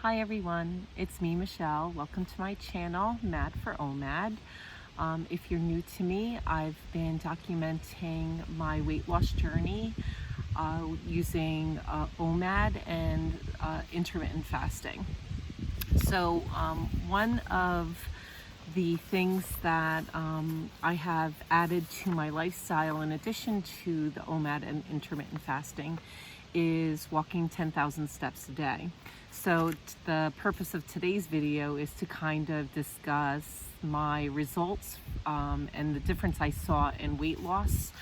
Hi everyone, it's me, Michelle. Welcome to my channel, Mad for OMAD. If you're new to me, I've been documenting my weight loss journey using OMAD and intermittent fasting. So one of the things that I have added to my lifestyle in addition to the OMAD and intermittent fasting is walking 10,000 steps a day. So the purpose of today's video is to kind of discuss my results and the difference I saw in weight loss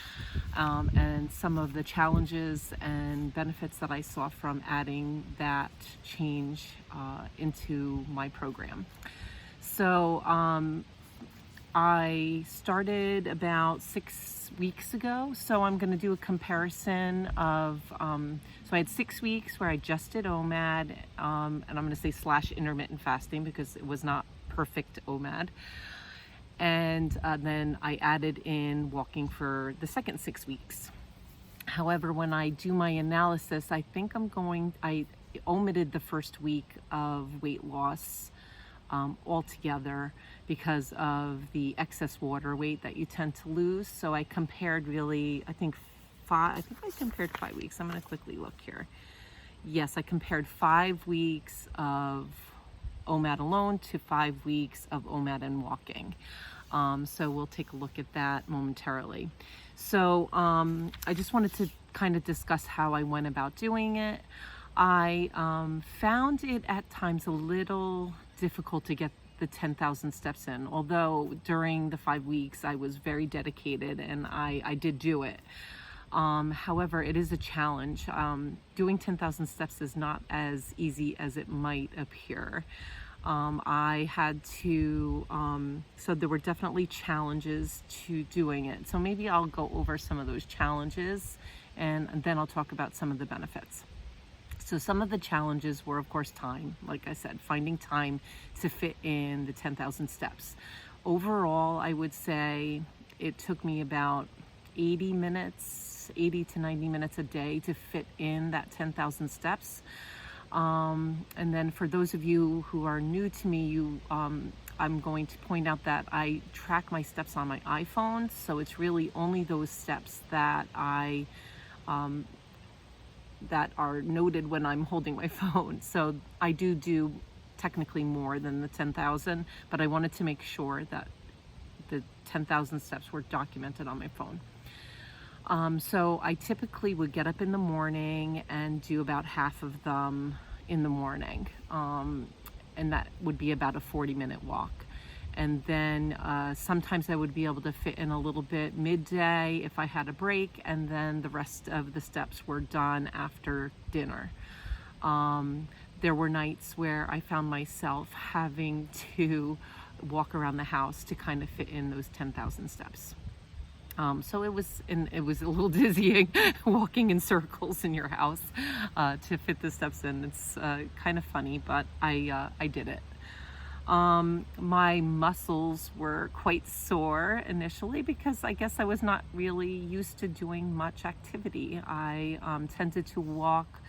and some of the challenges and benefits that I saw from adding that change into my program. So I started about 6 weeks ago, so I'm going to do a comparison of, so I had 6 weeks where I just did OMAD, and I'm going to say / intermittent fasting because it was not perfect OMAD. And then I added in walking for the second 6 weeks. However, when I do my analysis, I think I omitted the first week of weight loss altogether because of the excess water weight that you tend to lose. So I compared I think I compared 5 weeks. I'm going to quickly look here. Yes, I compared 5 weeks of OMAD alone to 5 weeks of OMAD and walking. So we'll take a look at that momentarily. So I just wanted to kind of discuss how I went about doing it. I found it at times a little difficult to get the 10,000 steps in, although during the 5 weeks I was very dedicated and I did do it. However, it is a challenge. Doing 10,000 steps is not as easy as it might appear. I had to, so there were definitely challenges to doing it. So maybe I'll go over some of those challenges and then I'll talk about some of the benefits. So some of the challenges were, of course, time. Like I said, finding time to fit in the 10,000 steps. Overall, I would say it took me about 80 to 90 minutes a day to fit in that 10,000 steps. And then for those of you who are new to me, I'm going to point out that I track my steps on my iPhone. So it's really only those steps that that are noted when I'm holding my phone. So I do technically more than the 10,000, but I wanted to make sure that the 10,000 steps were documented on my phone. So I typically would get up in the morning and do about half of them in the morning. And that would be about a 40-minute walk. And then sometimes I would be able to fit in a little bit midday if I had a break, and then the rest of the steps were done after dinner. There were nights where I found myself having to walk around the house to kind of fit in those 10,000 steps. So it was a little dizzying walking in circles in your house to fit the steps in. It's kind of funny, but I did it. My muscles were quite sore initially because I guess I was not really used to doing much activity. I tended to walk,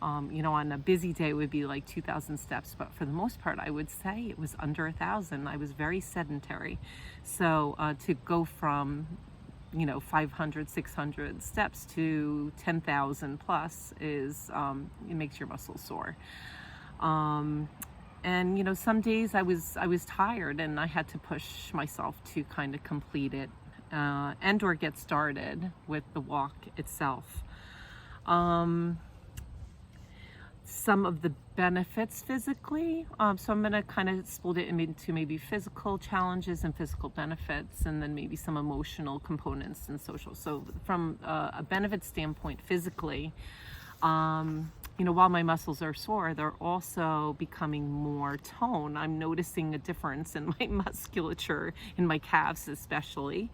on a busy day it would be like 2,000 steps, but for the most part I would say it was under 1,000. I was very sedentary. So to go from 500, 600 steps to 10,000 plus is, it makes your muscles sore. And some days I was tired and I had to push myself to kind of complete it and or get started with the walk itself. Some of the benefits physically, so I'm going to kind of split it into maybe physical challenges and physical benefits, and then maybe some emotional components and social. So from a benefit standpoint physically, while my muscles are sore, they're also becoming more toned. I'm noticing a difference in my musculature, in my calves especially.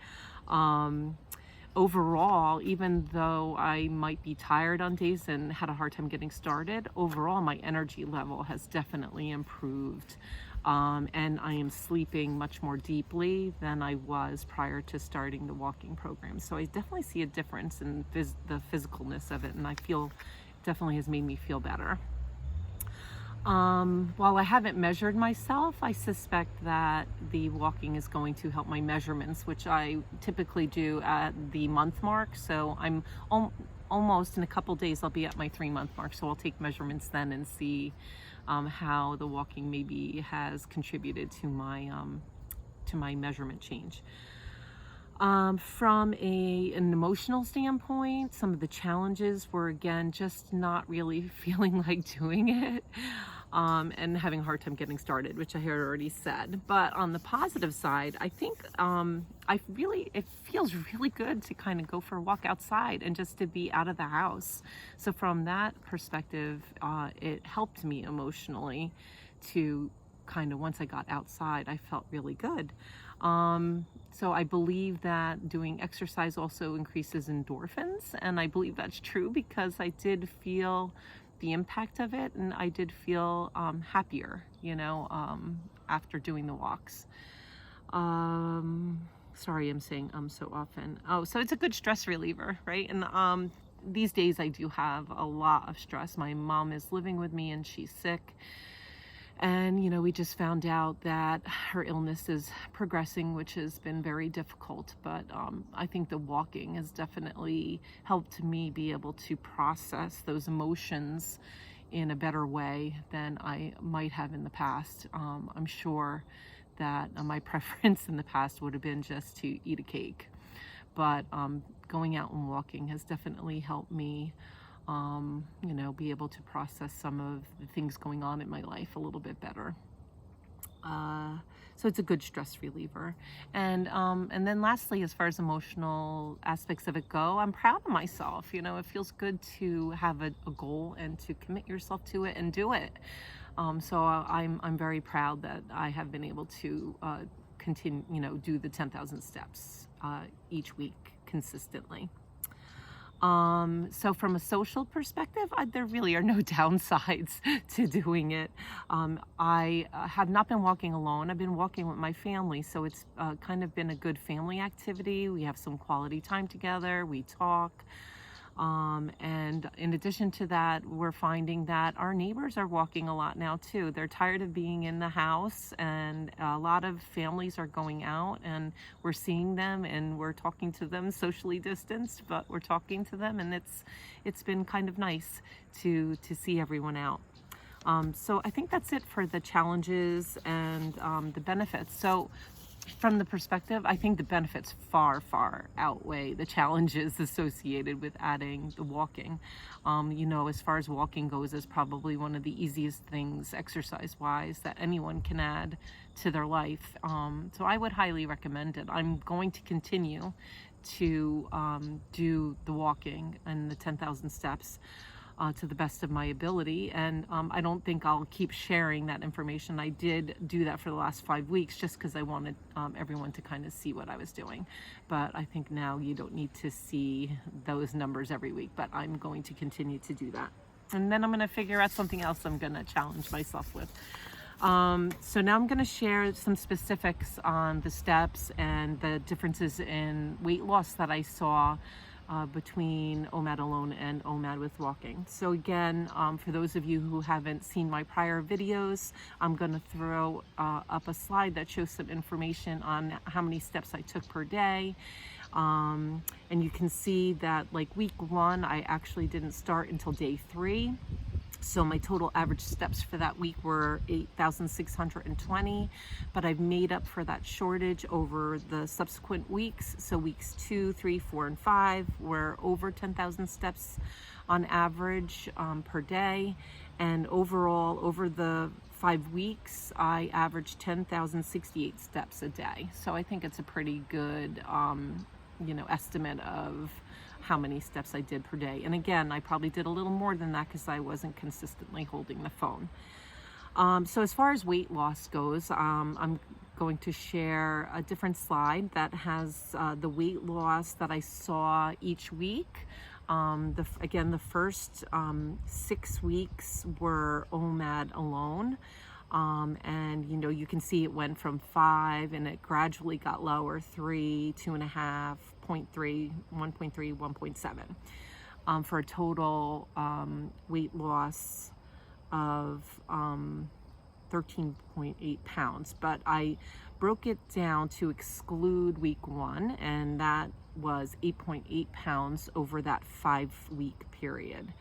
Overall, even though I might be tired on days and had a hard time getting started, overall my energy level has definitely improved. And I am sleeping much more deeply than I was prior to starting the walking program. So I definitely see a difference in the physicalness of it, and I feel definitely has made me feel better. While I haven't measured myself, I suspect that the walking is going to help my measurements, which I typically do at the month mark. So I'm almost in a couple days, I'll be at my 3-month mark. So I'll take measurements then and see how the walking maybe has contributed to my measurement change. From an emotional standpoint, some of the challenges were, again, just not really feeling like doing it, and having a hard time getting started, which I had already said. But on the positive side, I think it feels really good to kind of go for a walk outside and just to be out of the house. So from that perspective, it helped me emotionally to kind of, once I got outside, I felt really good. So I believe that doing exercise also increases endorphins, and I believe that's true because I did feel the impact of it, and I did feel happier, after doing the walks. Sorry, I'm saying so often. Oh, so it's a good stress reliever, right? And these days I do have a lot of stress. My mom is living with me and she's sick. And, we just found out that her illness is progressing, which has been very difficult. But I think the walking has definitely helped me be able to process those emotions in a better way than I might have in the past. I'm sure that my preference in the past would have been just to eat a cake. But going out and walking has definitely helped me be able to process some of the things going on in my life a little bit better. So it's a good stress reliever. And then lastly, as far as emotional aspects of it go, I'm proud of myself. It feels good to have a goal and to commit yourself to it and do it. So I'm very proud that I have been able to continue, do the 10,000 steps each week consistently. So from a social perspective, there really are no downsides to doing it. I have not been walking alone. I've been walking with my family, so it's kind of been a good family activity. We have some quality time together. We talk. And in addition to that, we're finding that our neighbors are walking a lot now too. They're tired of being in the house, and a lot of families are going out, and we're seeing them and we're talking to them, socially distanced, but we're talking to them, and it's been kind of nice to see everyone out. So I think that's it for the challenges and the benefits. So from the perspective, I think the benefits far, far outweigh the challenges associated with adding the walking. As far as walking goes, is probably one of the easiest things exercise-wise that anyone can add to their life. So I would highly recommend it. I'm going to continue to do the walking and the 10,000 steps to the best of my ability. And I don't think I'll keep sharing that information. I did do that for the last 5 weeks just because I wanted everyone to kind of see what I was doing. But I think now you don't need to see those numbers every week, but I'm going to continue to do that. And then I'm going to figure out something else I'm going to challenge myself with. So now I'm going to share some specifics on the steps and the differences in weight loss that I saw between OMAD alone and OMAD with walking. So again, for those of you who haven't seen my prior videos, I'm going to throw up a slide that shows some information on how many steps I took per day. And you can see that like week 1, I actually didn't start until day 3. So my total average steps for that week were 8,620, but I've made up for that shortage over the subsequent weeks. So weeks 2, 3, 4, and 5 were over 10,000 steps on average per day. And overall, over the 5 weeks, I averaged 10,068 steps a day. So I think it's a pretty good, estimate of how many steps I did per day. And again, I probably did a little more than that because I wasn't consistently holding the phone. So as far as weight loss goes, I'm going to share a different slide that has the weight loss that I saw each week. Again, the first 6 weeks were OMAD alone. And you can see it went from 5 and it gradually got lower, 3, 2.5, 0.3, 1.3, 1.7, for a total weight loss of 13.8 pounds, but I broke it down to exclude week 1, and that was 8.8 pounds over that 5-week period.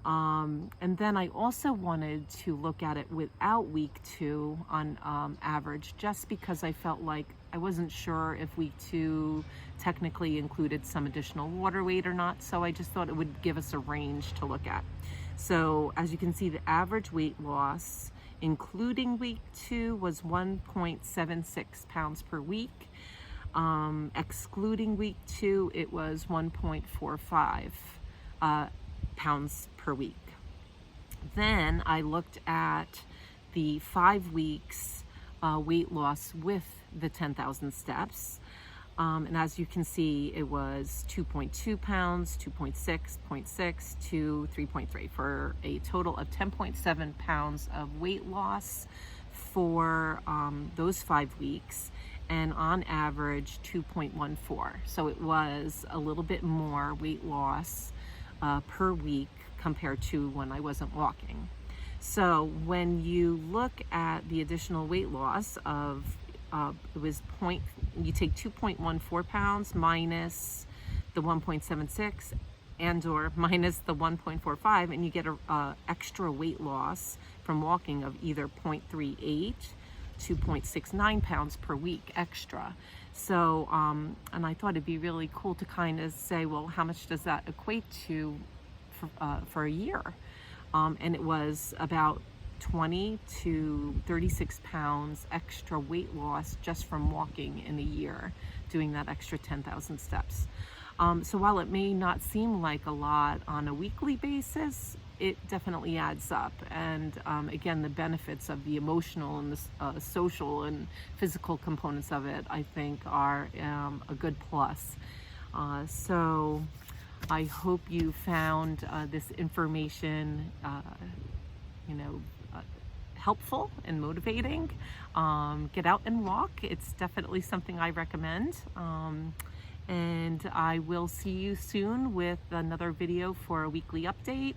And then I also wanted to look at it without week 2 on average, just because I felt like I wasn't sure if week 2 technically included some additional water weight or not. So I just thought it would give us a range to look at. So as you can see, the average weight loss, including week 2, was 1.76 pounds per week. Excluding week 2, it was 1.45 pounds per week. Then I looked at the 5 weeks weight loss with the 10,000 steps. And as you can see, it was 2.2 pounds, 2.6, 0.6 to 3.3 for a total of 10.7 pounds of weight loss for those 5 weeks, and on average 2.14. So it was a little bit more weight loss per week compared to when I wasn't walking. So when you look at the additional weight loss of it was you take 2.14 pounds minus the 1.76 and or minus the 1.45, and you get a extra weight loss from walking of either 0.38 to 0.69 pounds per week extra. So and I thought it'd be really cool to kind of say, well, how much does that equate to for a year? And it was about 20 to 36 pounds extra weight loss just from walking in a year, doing that extra 10,000 steps. So while it may not seem like a lot on a weekly basis, it definitely adds up. And again, the benefits of the emotional and the social and physical components of it, I think, are a good plus. So I hope you found this information, helpful and motivating. Get out and walk. It's definitely something I recommend. And I will see you soon with another video for a weekly update.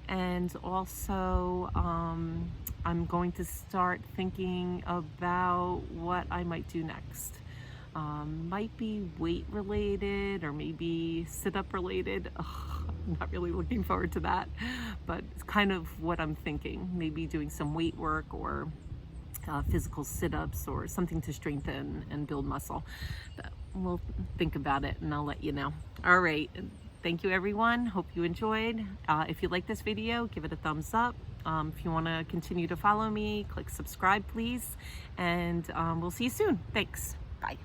And also, I'm going to start thinking about what I might do next. Might be weight related or maybe sit-up related. I'm not really looking forward to that, but it's kind of what I'm thinking. Maybe doing some weight work or physical sit-ups or something to strengthen and build muscle. But we'll think about it and I'll let you know. All right. Thank you, everyone. Hope you enjoyed. If you like this video, give it a thumbs up. If you want to continue to follow me, click subscribe, please. And we'll see you soon. Thanks. Bye.